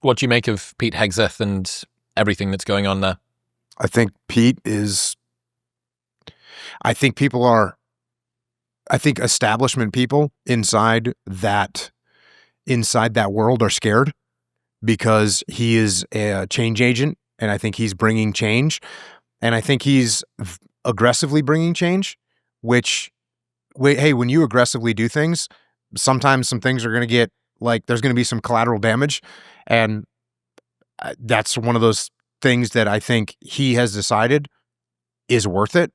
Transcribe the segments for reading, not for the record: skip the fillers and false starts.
What do you make of Pete Hegseth and everything that's going on there? I think establishment people inside that world are scared because he is a change agent, and I think he's bringing change, and I think he's aggressively bringing change, hey, when you aggressively do things, sometimes some things are going to get, like, there's going to be some collateral damage, and that's one of those things that I think he has decided is worth it.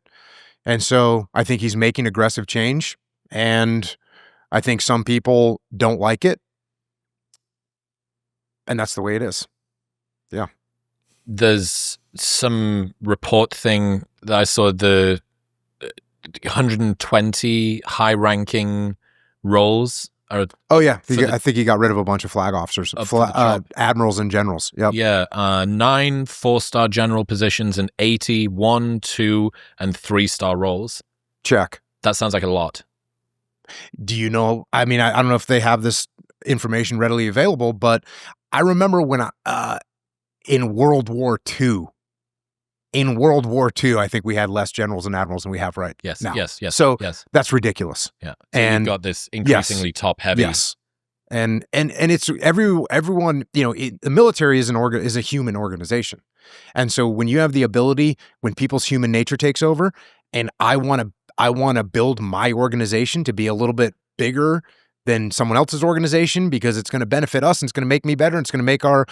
And so I think he's making aggressive change, and I think some people don't like it, and that's the way it is. Yeah. There's some report thing that I saw, the 120 high-ranking roles are... Oh, yeah. I think he got rid of a bunch of flag officers, admirals and generals. Yep. Yeah. 9 4-star general positions and 80 1, 2, and 3-star roles. Check. That sounds like a lot. Do you know, I mean, I don't know if they have this information readily available, but I remember when in World War II, I think we had less generals and admirals than we have right now. Yes. So that's ridiculous. Yeah. So and you've got this increasingly top heavy. Yes. And it's everyone, the military is a human organization. And so when you have the ability, when people's human nature takes over, and I want to build my organization to be a little bit bigger than someone else's organization because it's going to benefit us and it's going to make me better and it's going to make our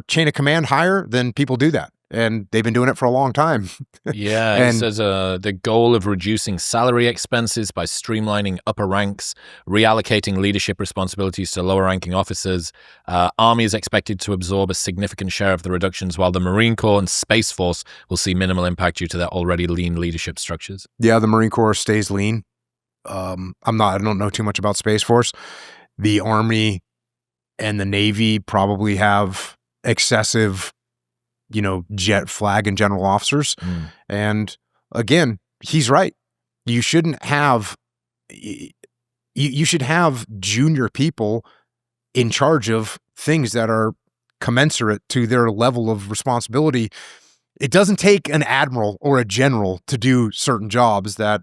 chain of command higher, then people do that. And they've been doing it for a long time. Yeah, it says the goal of reducing salary expenses by streamlining upper ranks, reallocating leadership responsibilities to lower-ranking officers. Army is expected to absorb a significant share of the reductions, while the Marine Corps and Space Force will see minimal impact due to their already lean leadership structures. Yeah, the Marine Corps stays lean. I don't know too much about Space Force. The Army and the Navy probably have excessive jet flag and general officers. And again, he's right. You shouldn't have, you should have junior people in charge of things that are commensurate to their level of responsibility. It doesn't take an admiral or a general to do certain jobs that,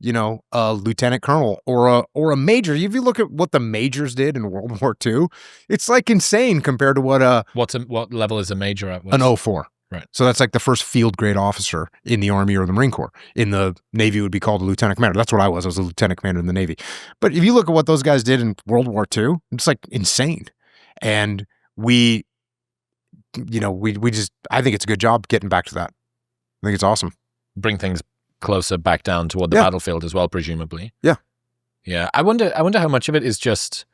a lieutenant colonel or a major. If you look at what the majors did in World War II, it's like insane compared to what level is a major at? An 04. Right. So that's like the first field grade officer in the Army or the Marine Corps. In the Navy, it would be called a lieutenant commander. That's what I was. I was a lieutenant commander in the Navy. But if you look at what those guys did in World War II, it's like insane. And I think it's a good job getting back to that. I think it's awesome. Bring things closer back down toward the battlefield as well, presumably. Yeah. Yeah. I wonder how much of it is just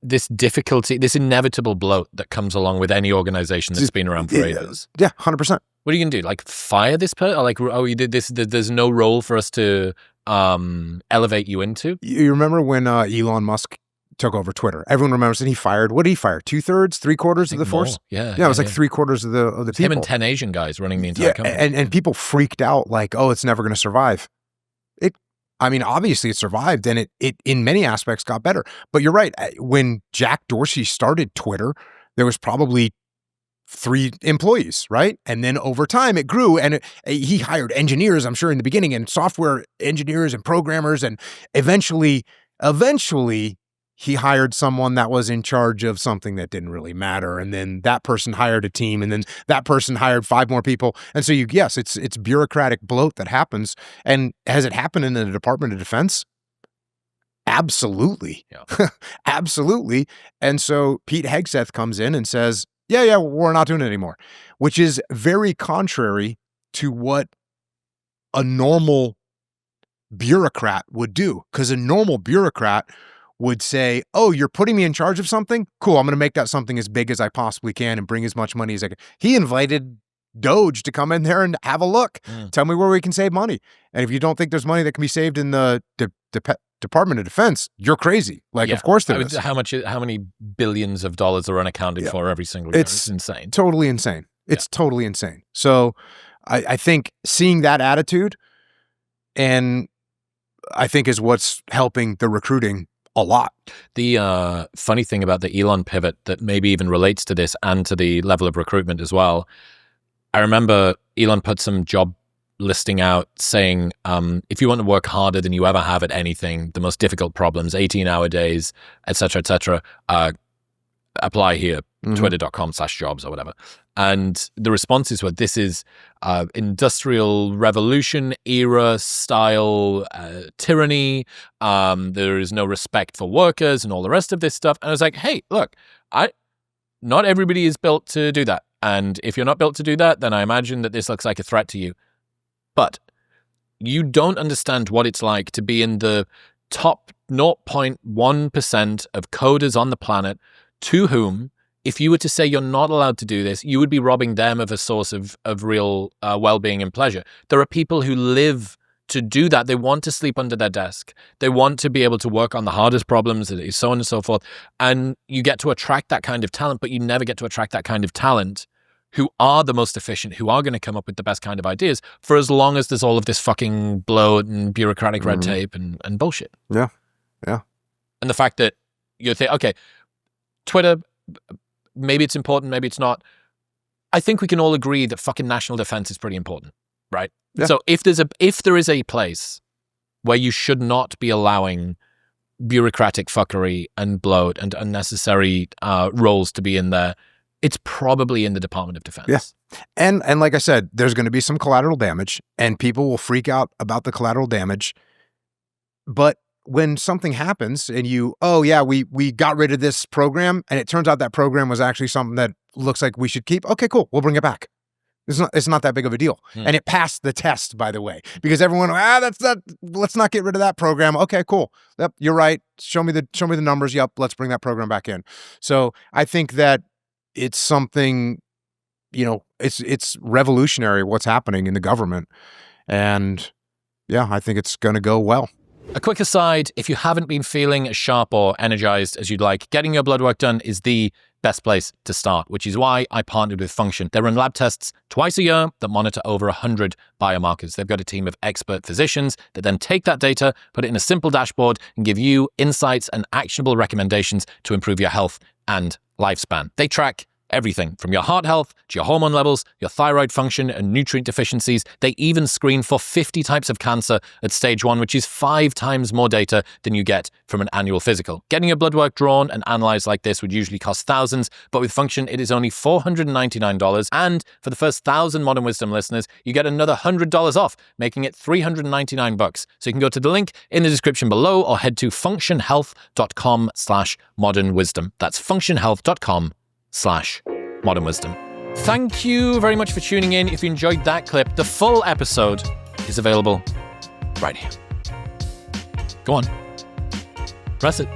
this difficulty, this inevitable bloat that comes along with any organization that's been around for ages. Yeah, 100%. What are you going to do? Like, fire this person? Or like, oh, you did this, there's no role for us to elevate you into? You remember when Elon Musk took over Twitter? Everyone remembers that he fired, what did he fire? 2/3, 3/4 of the force? Yeah. Yeah, it was like 3/4 of the people. Him and 10 Asian guys running the entire company. And people freaked out like, oh, it's never going to survive. Obviously it survived, and it in many aspects got better. But you're right. When Jack Dorsey started Twitter, there was probably 3 employees, right? And then over time it grew, and he hired engineers, I'm sure, in the beginning, and software engineers and programmers, and eventually he hired someone that was in charge of something that didn't really matter. And then that person hired a team, and then that person hired 5 more people. And so it's bureaucratic bloat that happens. And has it happened in the Department of Defense? Absolutely. Yeah. Absolutely. And so Pete Hegseth comes in and says, yeah, we're not doing it anymore, which is very contrary to what a normal bureaucrat would do. Because a normal bureaucrat would say, oh, you're putting me in charge of something? Cool, I'm going to make that something as big as I possibly can and bring as much money as I can. He invited Doge to come in there and have a look. Tell me where we can save money. And if you don't think there's money that can be saved in the Department of Defense, you're crazy. Of course there is. How many billions of dollars are unaccounted for every single year? It's insane. Totally insane. It's totally insane. So I think seeing that attitude, and I think, is what's helping the recruiting a lot. The funny thing about the Elon pivot that maybe even relates to this and to the level of recruitment as well, I remember Elon put some job listing out saying, if you want to work harder than you ever have at anything, the most difficult problems, 18-hour days, et cetera, apply here, twitter.com/jobs or whatever. And the responses were, this is industrial revolution era style tyranny. There is no respect for workers and all the rest of this stuff. And I was like, hey, look, not everybody is built to do that. And if you're not built to do that, then I imagine that this looks like a threat to you. But you don't understand what it's like to be in the top 0.1% of coders on the planet to whom, if you were to say you're not allowed to do this, you would be robbing them of a source of real well-being and pleasure. There are people who live to do that. They want to sleep under their desk. They want to be able to work on the hardest problems, so on and so forth. And you get to attract that kind of talent, but you never get to attract that kind of talent who are the most efficient, who are going to come up with the best kind of ideas for as long as there's all of this fucking bloat and bureaucratic red tape and bullshit. Yeah. And the fact that you think, okay, Twitter, maybe it's important, maybe it's not. I think we can all agree that fucking national defense is pretty important, right? Yeah. So if there is a place where you should not be allowing bureaucratic fuckery and bloat and unnecessary roles to be in there, it's probably in the Department of Defense. Yeah. And like I said, there's going to be some collateral damage and people will freak out about the collateral damage. But when something happens and we got rid of this program and it turns out that program was actually something that looks like we should keep, okay, cool, we'll bring it back. It's not that big of a deal. And it passed the test, by the way, because everyone, let's not get rid of that program. Okay, cool. Yep, you're right. Show me the numbers. Yep, let's bring that program back in. So I think that it's something, it's revolutionary what's happening in the government. And yeah, I think it's going to go well. A quick aside, if you haven't been feeling as sharp or energized as you'd like, getting your blood work done is the best place to start, which is why I partnered with Function. They run lab tests twice a year that monitor over 100 biomarkers. They've got a team of expert physicians that then take that data, put it in a simple dashboard, and give you insights and actionable recommendations to improve your health and lifespan. They track everything from your heart health to your hormone levels, your thyroid function and nutrient deficiencies. They even screen for 50 types of cancer at stage 1, which is 5 times more data than you get from an annual physical. Getting your blood work drawn and analyzed like this would usually cost thousands, but with Function, it is only $499. And for the first 1,000 Modern Wisdom listeners, you get another $100 off, making it $399. So you can go to the link in the description below or head to functionhealth.com/modernwisdom. That's functionhealth.com/modern wisdom. Thank you very much for tuning in. If you enjoyed that clip, the full episode is available right here. Go on. Press it.